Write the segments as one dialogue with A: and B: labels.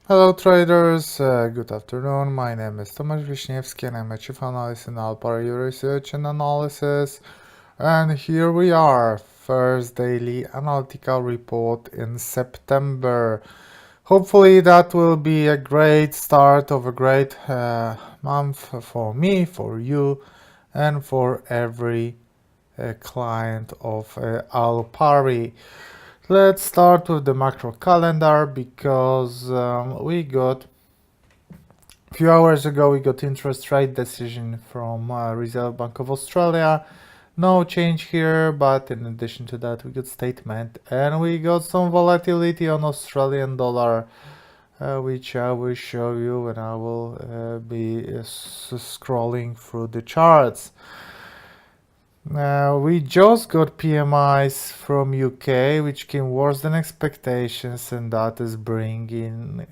A: Hello traders, good afternoon. My name is Tomasz Wiśniewski and I'm a chief analyst in Alpara Research and Analysis. And here we are, first daily analytical report in September. Hopefully that will be a great start of a great month for me, for you, and for every client of Alpari. Let's start with the macro calendar because we got a few hours ago we got interest rate decision from Reserve Bank of Australia. No change here, but in addition to that we got statement and we got some volatility on Australian dollar, which I will show you when I will be scrolling through the charts. We just got PMIs from UK, which came worse than expectations, and that is bringing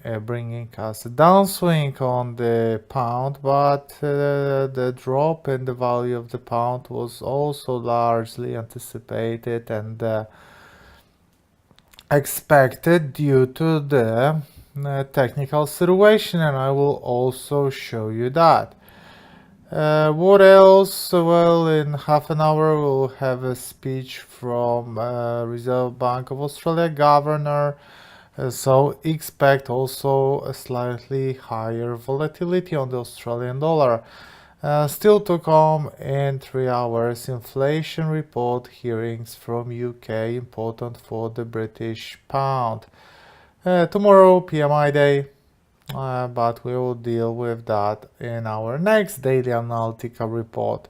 A: us a downswing on the pound. But the drop in the value of the pound was also largely anticipated and expected due to the technical situation, and I will also show you that. What else? Well, in half an hour we'll have a speech from Reserve Bank of Australia governor. So expect also a slightly higher volatility on the Australian dollar. Still to come in 3 hours, inflation report hearings from UK, important for the British pound. Tomorrow, PMI day. But we will deal with that in our next daily analytical report.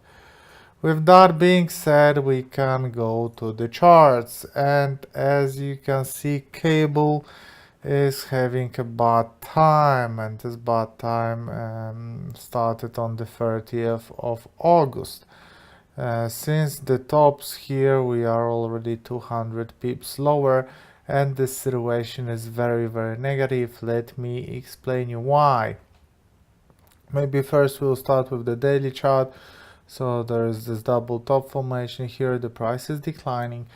A: With that being said, we can go to the charts, and as you can see, cable is having a bad time, and this bad time started on the 30th of August. Since the tops here we are already 200 pips lower, and the situation is very negative. Let me explain you why. Maybe first we'll start with the daily chart. So there is this double top formation here, the price is declining,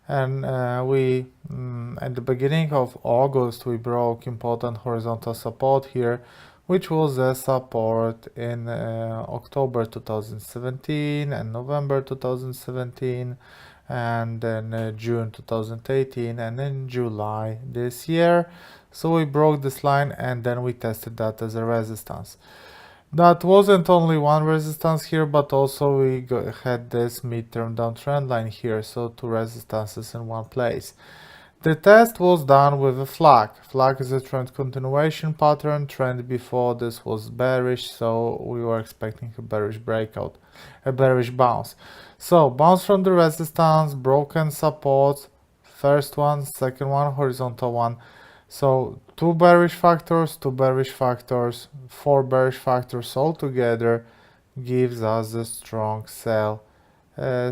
A: and at the beginning of August we broke important horizontal support here, which was a support in October 2017 and November 2017, and then June 2018, and then July this year. So we broke this line and then we tested that as a resistance. That wasn't only one resistance here, but also we had this midterm downtrend line here, so two resistances in one place. The test was done with a flag. Flag is a trend continuation pattern. Trend before this was bearish, so we were expecting a bearish breakout, a bearish bounce. So bounce from the resistance, broken support, first one, second one, horizontal one. So two bearish factors, four bearish factors altogether gives us a strong sell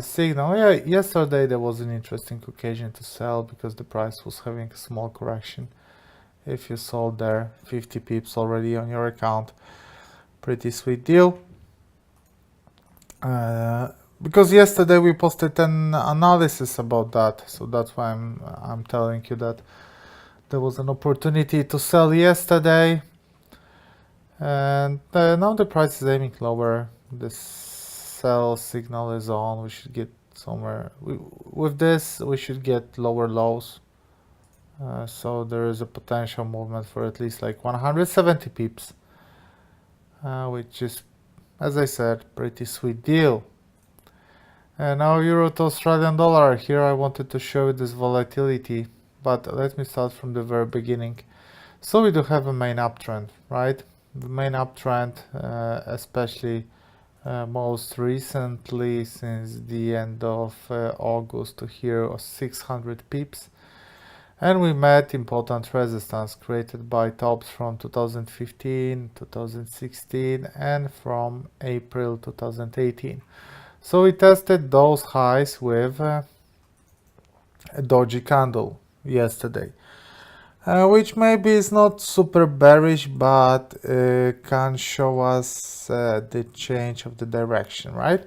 A: signal. Yeah, yesterday there was an interesting occasion to sell because the price was having a small correction. If you sold there, 50 pips already on your account. Pretty sweet deal. Because yesterday we posted an analysis about that, so that's why I'm telling you that there was an opportunity to sell yesterday, and now the price is aiming lower. The sell signal is on. We should get somewhere. With this, we should get lower lows. So there is a potential movement for at least like 170 pips, which is, as I said, pretty sweet deal. And now Euro to Australian dollar. Here I wanted to show you this volatility, but let me start from the very beginning. So we do have a main uptrend, right? The main uptrend, especially most recently since the end of August to here, was 600 pips. And we met important resistance created by tops from 2015, 2016, and from April 2018. So we tested those highs with a doji candle yesterday, which maybe is not super bearish, but can show us the change of the direction, right?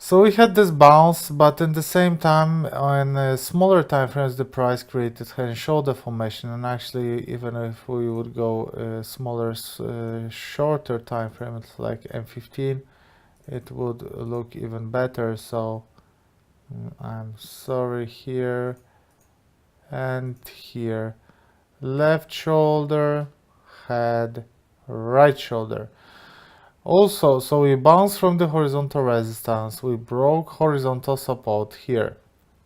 A: So we had this bounce, but in the same time, on smaller time frames, the price created head and shoulder formation. And actually, even if we would go smaller, shorter time frames like M15, it would look even better. So I'm sorry, here and here, left shoulder, head, right shoulder. Also, so we bounced from the horizontal resistance, we broke horizontal support here,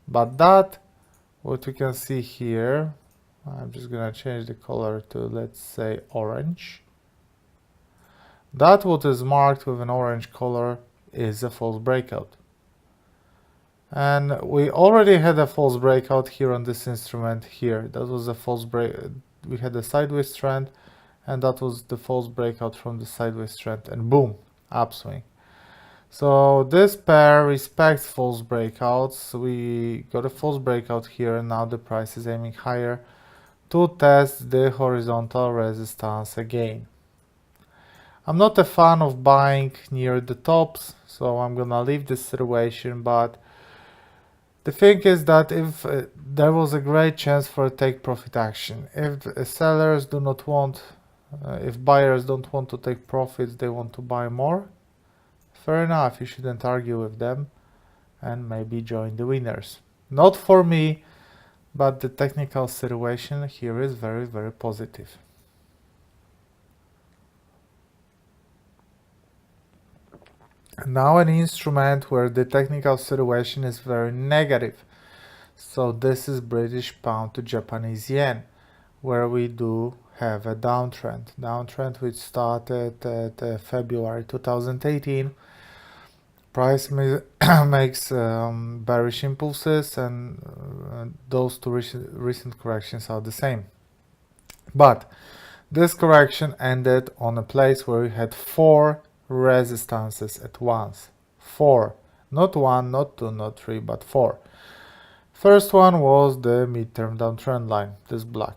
A: but that, what we can see here, I'm just gonna change the color to, let's say, orange. That what is marked with an orange color is a false breakout. And we already had a false breakout here on this instrument here. That was a false break. We had a sideways trend, and that was the false breakout from the sideways trend, and boom, upswing. So this pair respects false breakouts. We got a false breakout here, and now the price is aiming higher to test the horizontal resistance again. I'm not a fan of buying near the tops, so I'm gonna leave this situation, but the thing is that if there was a great chance for a take profit action, if sellers do not want, if buyers don't want to take profits, they want to buy more, fair enough, you shouldn't argue with them and maybe join the winners. Not for me, but the technical situation here is very, very positive. Now an instrument where the technical situation is very negative. So this is British pound to Japanese yen, where we do have a downtrend which started at February 2018. Price makes bearish impulses, and those two recent corrections are the same. But this correction ended on a place where we had 4 resistances at once. 4. Not 1, not 2, not 3, but 4. First one was the midterm downtrend line, this black.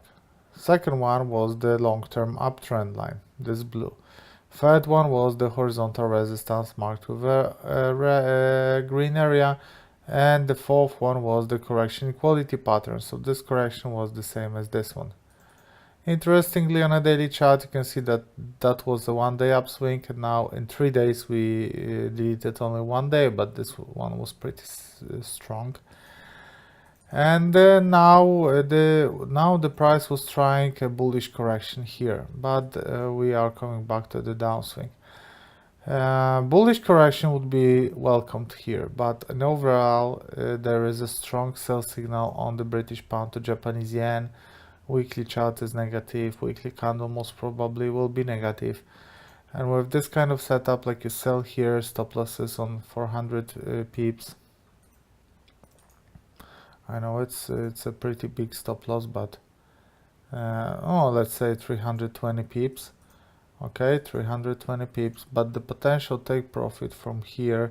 A: Second one was the long-term uptrend line, this blue. Third one was the horizontal resistance marked with a green area. And the fourth one was the correction equality pattern. So this correction was the same as this one. Interestingly, on a daily chart, you can see that that was a one-day upswing, and now in 3 days we deleted only 1 day, but this one was pretty strong. And now the price was trying a bullish correction here, but we are coming back to the downswing. Bullish correction would be welcomed here, but in overall there is a strong sell signal on the British pound to Japanese yen. Weekly chart is negative, weekly candle most probably will be negative. And with this kind of setup, like you sell here, stop losses on 400 pips. I know it's a pretty big stop loss, but let's say 320 pips. Okay, 320 pips, but the potential take profit from here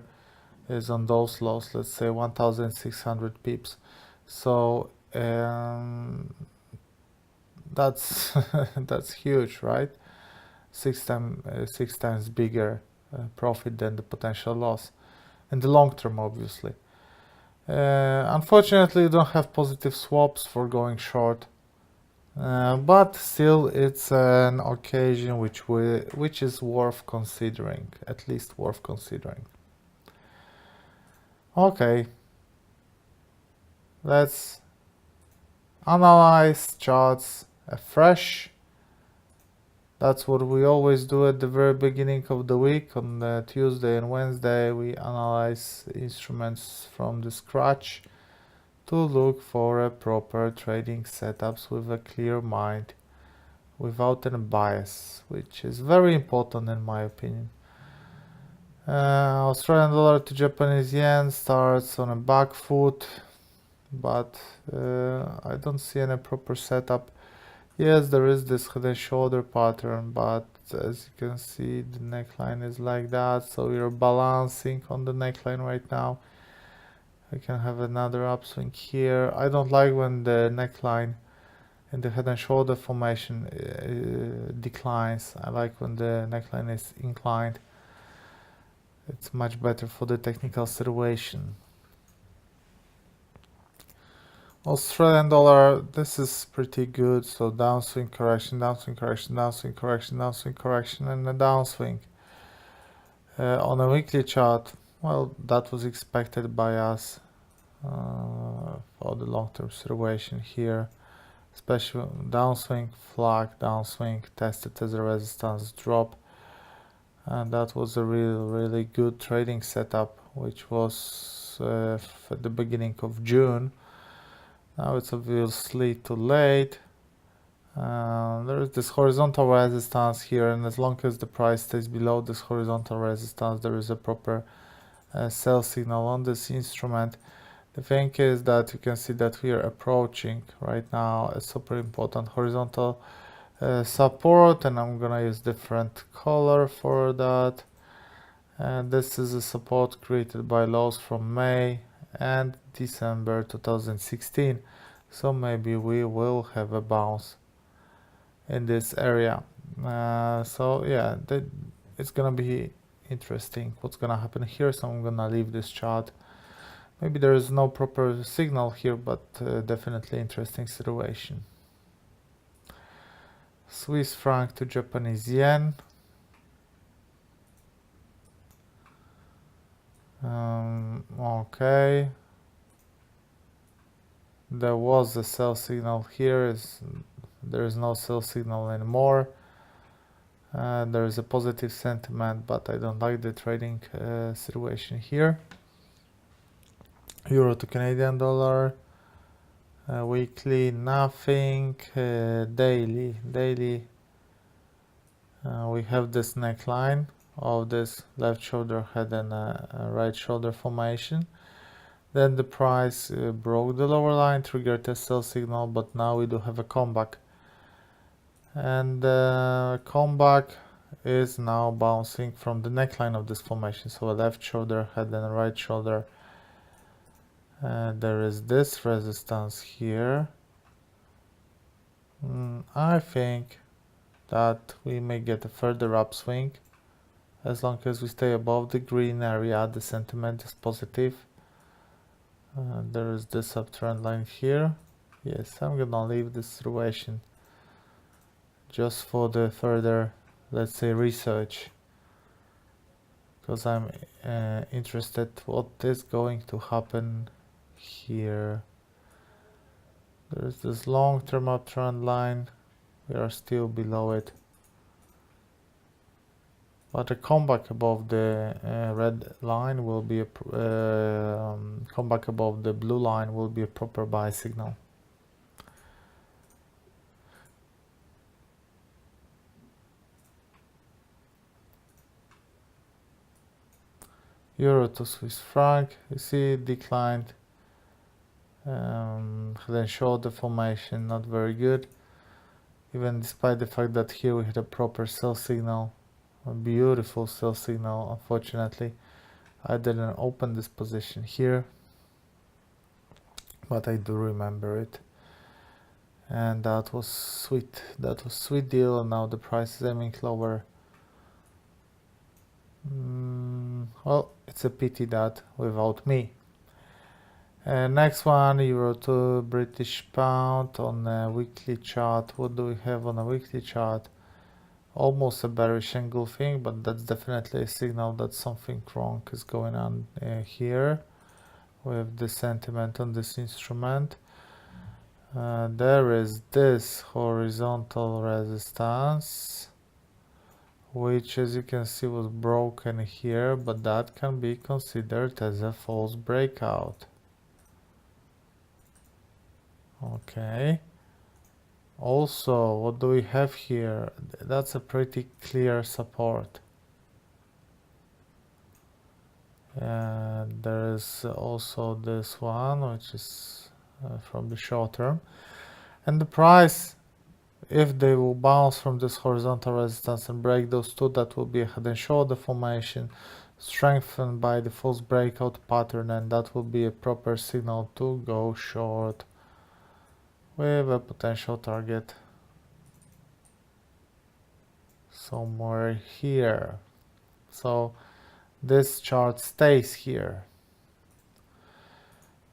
A: is on those lows, let's say 1600 pips. So that's that's huge, right? 6 times bigger profit than the potential loss in the long term, obviously. Unfortunately, you don't have positive swaps for going short, but still it's an occasion which is worth considering, at least worth considering. Okay, let's analyze charts afresh. That's what we always do at the very beginning of the week. On Tuesday and Wednesday we analyze instruments from the scratch to look for a proper trading setups with a clear mind, without any bias, which is very important in my opinion. Australian dollar to Japanese yen starts on a back foot, but I don't see any proper setup. Yes, there is this head and shoulder pattern, but as you can see, the neckline is like that, so we are balancing on the neckline right now. We can have another upswing here. I don't like when the neckline in the head and shoulder formation declines. I like when the neckline is inclined. It's much better for the technical situation. Australian dollar, this is pretty good. So downswing correction, downswing correction, downswing correction, downswing correction, and a downswing. On a weekly chart, well, that was expected by us for the long-term situation here. Especially downswing, flag, downswing, tested as a resistance drop. And that was a really good trading setup, which was at the beginning of June. Now it's obviously too late. There is this horizontal resistance here, and as long as the price stays below this horizontal resistance, there is a proper sell signal on this instrument. The thing is that you can see that we are approaching right now a super important horizontal support, and I'm gonna use different color for that. And this is a support created by lows from May and December 2016. So maybe we will have a bounce in this area. So yeah, it's gonna be interesting what's gonna happen here. So I'm gonna leave this chart. Maybe there is no proper signal here, but definitely interesting situation. Swiss franc to Japanese yen. Okay. There was a sell signal here. There is no sell signal anymore. There is a positive sentiment, but I don't like the trading situation here. Euro to Canadian dollar. Weekly, nothing. Daily. We have this neckline of this left shoulder head and a right shoulder formation. Then the price broke the lower line, triggered a sell signal, but now we do have a comeback. And comeback is now bouncing from the neckline of this formation. So a left shoulder head and a right shoulder. There is this resistance here. I think that we may get a further upswing as long as we stay above the green area. The sentiment is positive. There is this uptrend line here. Yes, I'm gonna leave this situation just for the further, let's say, research, because I'm interested what is going to happen here. There is this long-term uptrend line. We are still below it, but a comeback above the red line will be a comeback above the blue line will be a proper buy signal. Euro to Swiss franc, you see it declined. Then showed the formation, not very good. Even despite the fact that here we had a proper sell signal, a beautiful sell signal. Unfortunately, I didn't open this position here, but I do remember it. And that was sweet. That was sweet deal. And now the price is aiming lower. Well, it's a pity that without me. Next one, euro to British pound on a weekly chart. What do we have on a weekly chart? Almost a bearish engulfing, but that's definitely a signal that something wrong is going on here with the sentiment on this instrument. There is this horizontal resistance, which, as you can see, was broken here, but that can be considered as a false breakout. Okay. Also, what do we have here? That's a pretty clear support. And there is also this one, which is from the short term. And the price, if they will bounce from this horizontal resistance and break those two, that will be a head and shoulder formation strengthened by the false breakout pattern, and that will be a proper signal to go short with a potential target somewhere here. So this chart stays here.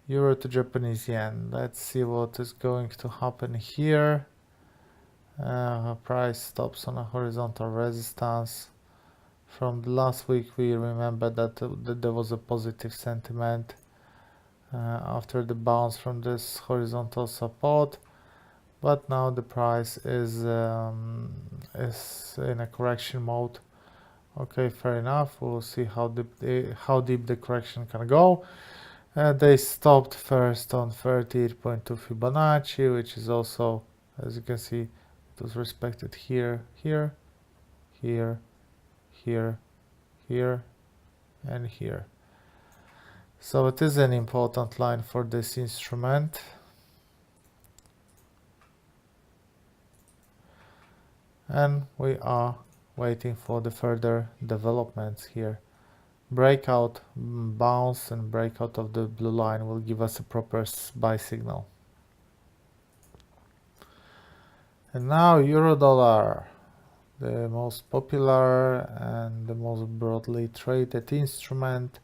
A: Euro to Japanese yen. Let's see what is going to happen here. Price stops on a horizontal resistance. From the last week, we remember that there was a positive sentiment after the bounce from this horizontal support, but now the price is in a correction mode. Okay, fair enough. We'll see how deep the correction can go. They stopped first on 38.2 Fibonacci, which is also, as you can see, it was respected here, here, here, here, here, and here. So it is an important line for this instrument. And we are waiting for the further developments here. Breakout, bounce, and breakout of the blue line will give us a proper buy signal. And now euro dollar, the most popular and the most broadly traded instrument.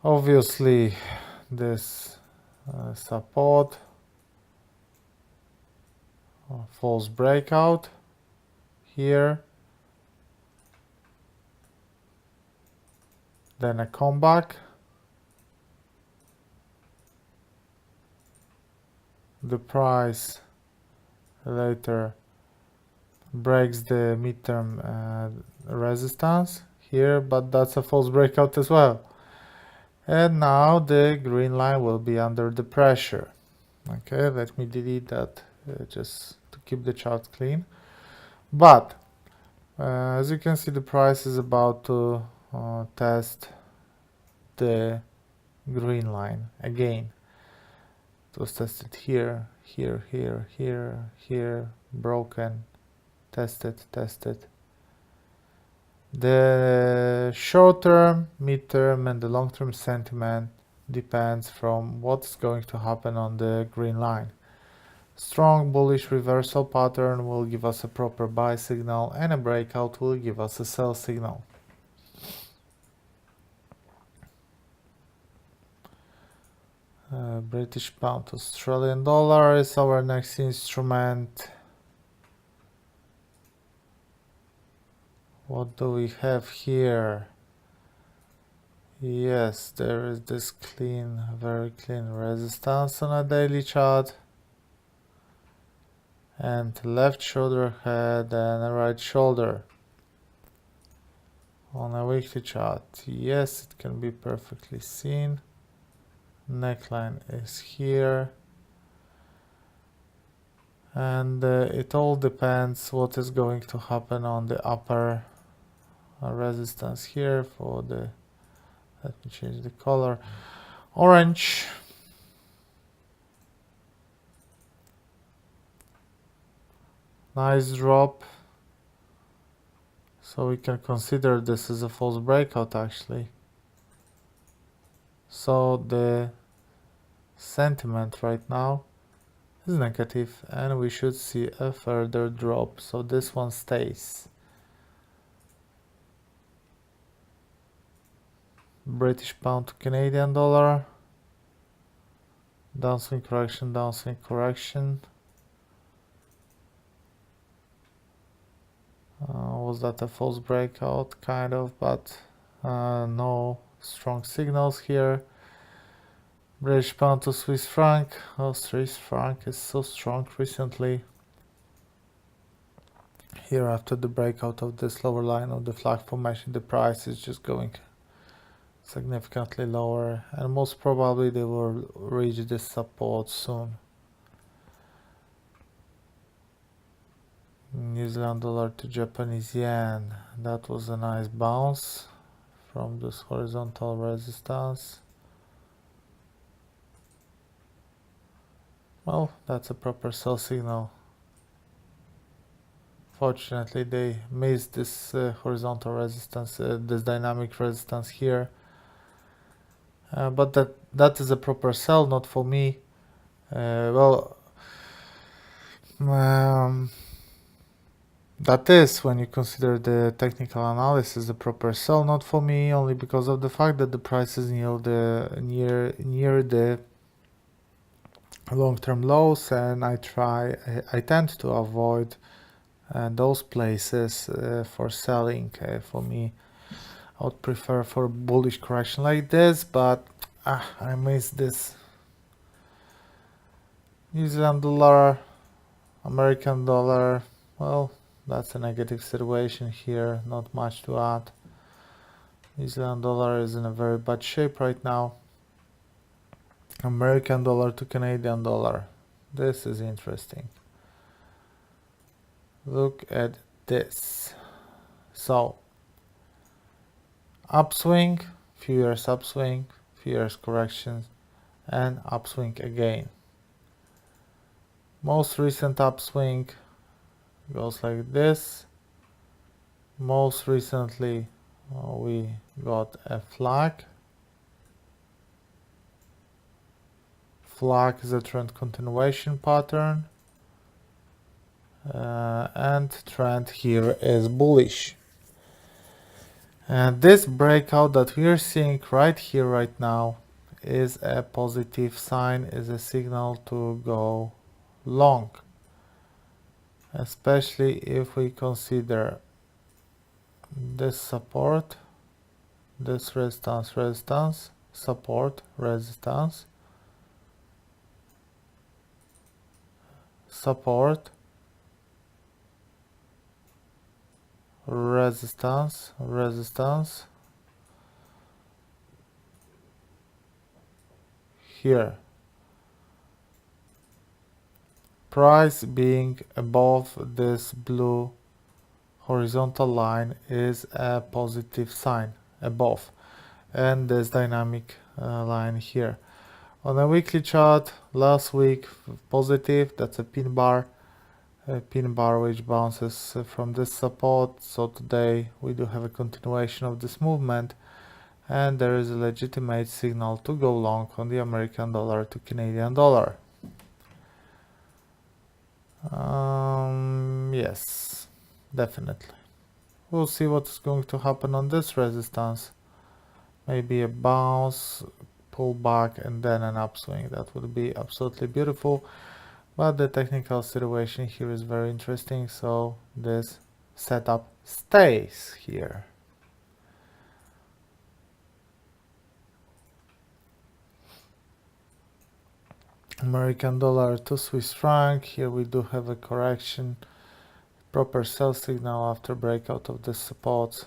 A: Obviously, this support, false breakout here, then a comeback, the price later breaks the midterm resistance here, but that's a false breakout as well. And now the green line will be under the pressure. Okay, let me delete that just to keep the chart clean. But as you can see, the price is about to test the green line again. It was tested here, here, here, here, here, broken, tested. The short-term, mid-term, and the long-term sentiment depends from what's going to happen on the green line. Strong bullish reversal pattern will give us a proper buy signal, and a breakout will give us a sell signal. British pound to Australian dollar is our next instrument. What do we have here? Yes, there is this clean, very clean resistance on a daily chart. And left shoulder head and a right shoulder on a weekly chart. Yes, it can be perfectly seen. Neckline is here. And it all depends what is going to happen on the upper resistance here for the, let me change the color, orange. Nice drop. So we can consider this as a false breakout actually. So the sentiment right now is negative and we should see a further drop. So this one stays. British pound to Canadian dollar. Downswing correction, downswing correction. Was that a false breakout? Kind of, but no strong signals here. British pound to Swiss franc. Oh, Swiss franc is so strong recently. Here after the breakout of this lower line of the flag formation, the price is just going significantly lower and most probably they will reach this support soon. New Zealand dollar to Japanese yen. That was a nice bounce from this horizontal resistance. Well, that's a proper sell signal. Fortunately, they missed this horizontal resistance, this dynamic resistance here. But that is a proper sell, not for me. That is, when you consider the technical analysis, the proper sell, not for me, only because of the fact that the price is near the long-term lows, and I tend to avoid those places for selling. For me, I would prefer for bullish correction like this, but I miss this New Zealand dollar, American dollar. Well, that's a negative situation here, not much to add. New Zealand dollar is in a very bad shape right now. American dollar to Canadian dollar. This is interesting. Look at this. So, upswing, few years upswing, few years corrections, and upswing again. Most recent upswing goes like this. Most recently, we got a flag. Flag is a trend continuation pattern. And trend here is bullish. And this breakout that we are seeing right here, right now, is a positive sign, is a signal to go long. Especially if we consider this support, this resistance, support, resistance, support, resistance, here. Price being above this blue horizontal line is a positive sign, above, and this dynamic line here. On a weekly chart, last week positive, that's a pin bar which bounces from this support. So today we do have a continuation of this movement, and there is a legitimate signal to go long on the American dollar to Canadian dollar. Yes, definitely. We'll see what's going to happen on this resistance. Maybe a bounce, pull back, and then an upswing. That would be absolutely beautiful. But the technical situation here is very interesting, so this setup stays here. American dollar to Swiss franc. Here we do have a correction, proper sell signal after breakout of the supports,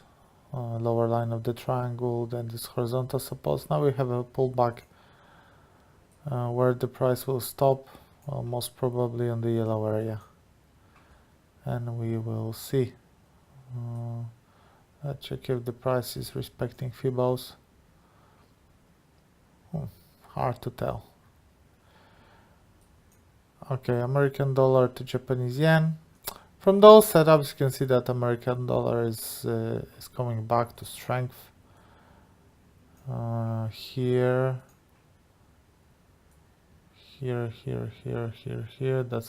A: lower line of the triangle, then this horizontal supports. Now we have a pullback where the price will stop, most probably on the yellow area, and we will see. Let's check if the price is respecting Fibos. Hard to tell. Okay, American dollar to Japanese yen. From those setups, you can see that American dollar is coming back to strength. Here. That's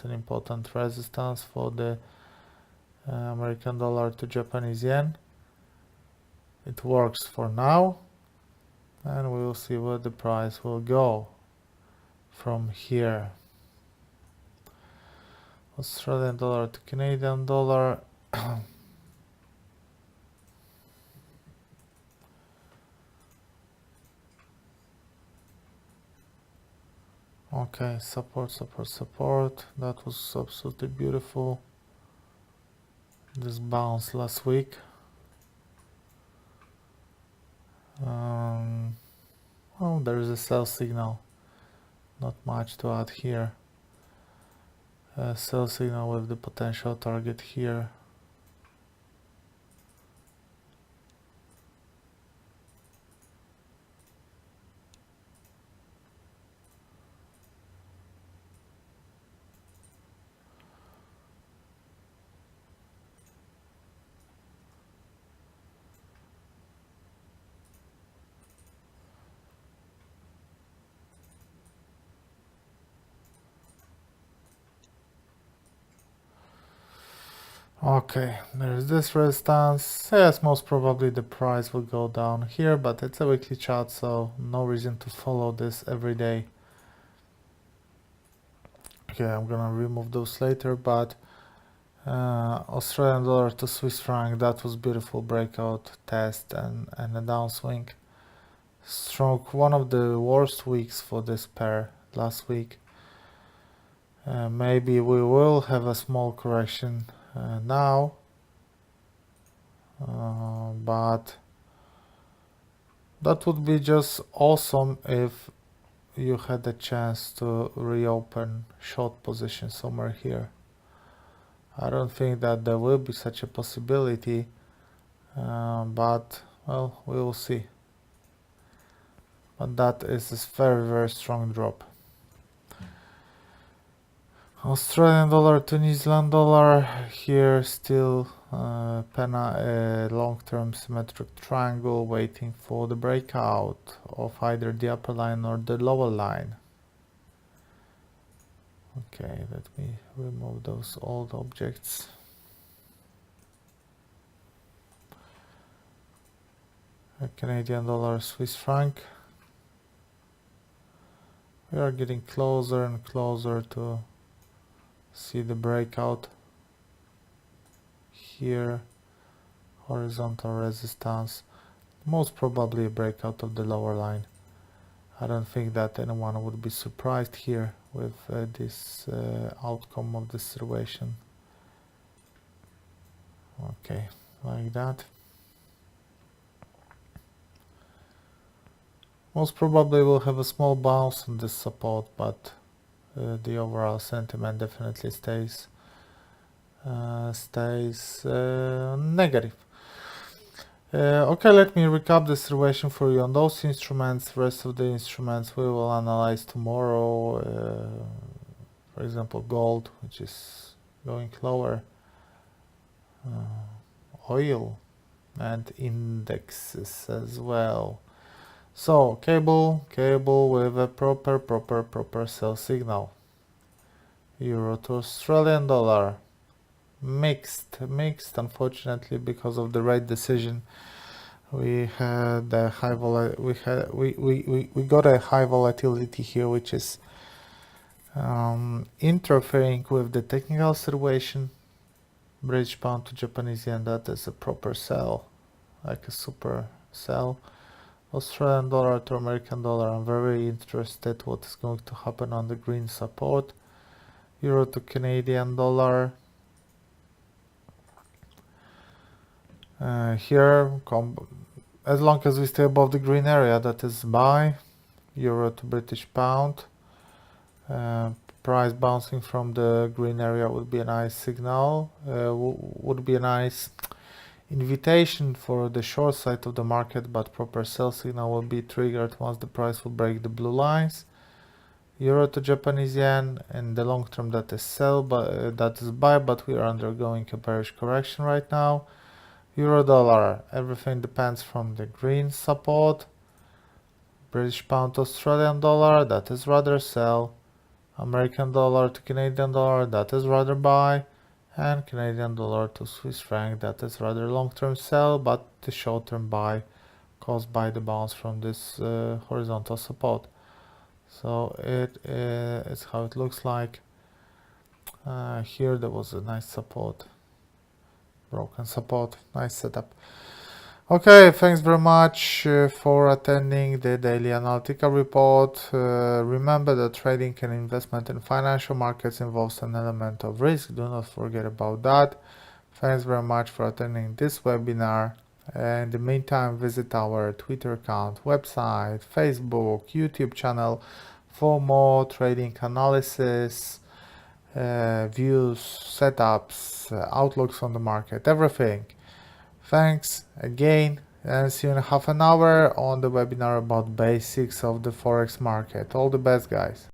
A: an important resistance for the American dollar to Japanese yen. It works for now, and we will see where the price will go from here. Australian dollar to Canadian dollar. Okay, support. That was absolutely beautiful. This bounce last week. Oh, there is a sell signal. Not much to add here. A sell signal with the potential target here. Okay, there's this resistance. Yes, most probably the price will go down here, but it's a weekly chart, so no reason to follow this every day. Okay, I'm gonna remove those later, but Australian dollar to Swiss franc, that was beautiful breakout test and a downswing. Strong, one of the worst weeks for this pair last week. Maybe we will have a small correction now, but that would be just awesome if you had a chance to reopen short position somewhere here. I don't think that there will be such a possibility, but well, we will see. But that is a very, very strong drop. Australian dollar to New Zealand dollar, here still long-term symmetric triangle waiting for the breakout of either the upper line or the lower line. Okay, let me remove those old objects. Canadian dollar, Swiss franc. We are getting closer and closer to see the breakout here. Horizontal resistance, most probably a breakout of the lower line. I don't think that anyone would be surprised here with this outcome of the situation. Okay, like that. Most probably we'll have a small bounce on this support, but the overall sentiment definitely stays negative. Okay, let me recap the situation for you on those instruments. The rest of the instruments we will analyze tomorrow. For example, gold, which is going lower, oil, and indexes as well. So cable with a proper sell signal. Euro to Australian dollar, mixed unfortunately, because of the rate decision. We had a high we got a high volatility here, which is interfering with the technical situation. British pound to Japanese yen, that is a proper sell, like a super sell. Australian dollar to American dollar, I'm very interested what is going to happen on the green support. Euro to Canadian dollar. Here, as long as we stay above the green area, that is buy. Euro to British pound. Price bouncing from the green area would be a nice signal, would be a nice invitation for the short side of the market, but proper sell signal will be triggered once the price will break the blue lines. Euro to Japanese yen, in the long term that is sell, but that is buy, but we are undergoing a bearish correction right now. Euro dollar, everything depends from the green support. British pound to Australian dollar, that is rather sell. American dollar to Canadian dollar, that is rather buy. And Canadian dollar to Swiss franc, that is rather long-term sell, but the short-term buy caused by the bounce from this horizontal support. So it's how it looks like. Here there was a nice support, broken support, nice setup. Okay, thanks very much for attending the daily analytical report. Remember that trading and investment in financial markets involves an element of risk. Do not forget about that. Thanks very much for attending this webinar. In the meantime, visit our Twitter account, website, Facebook, YouTube channel for more trading analysis, views, setups, outlooks on the market, everything. Thanks again, and see you in half an hour on the webinar about basics of the Forex market. All the best, guys.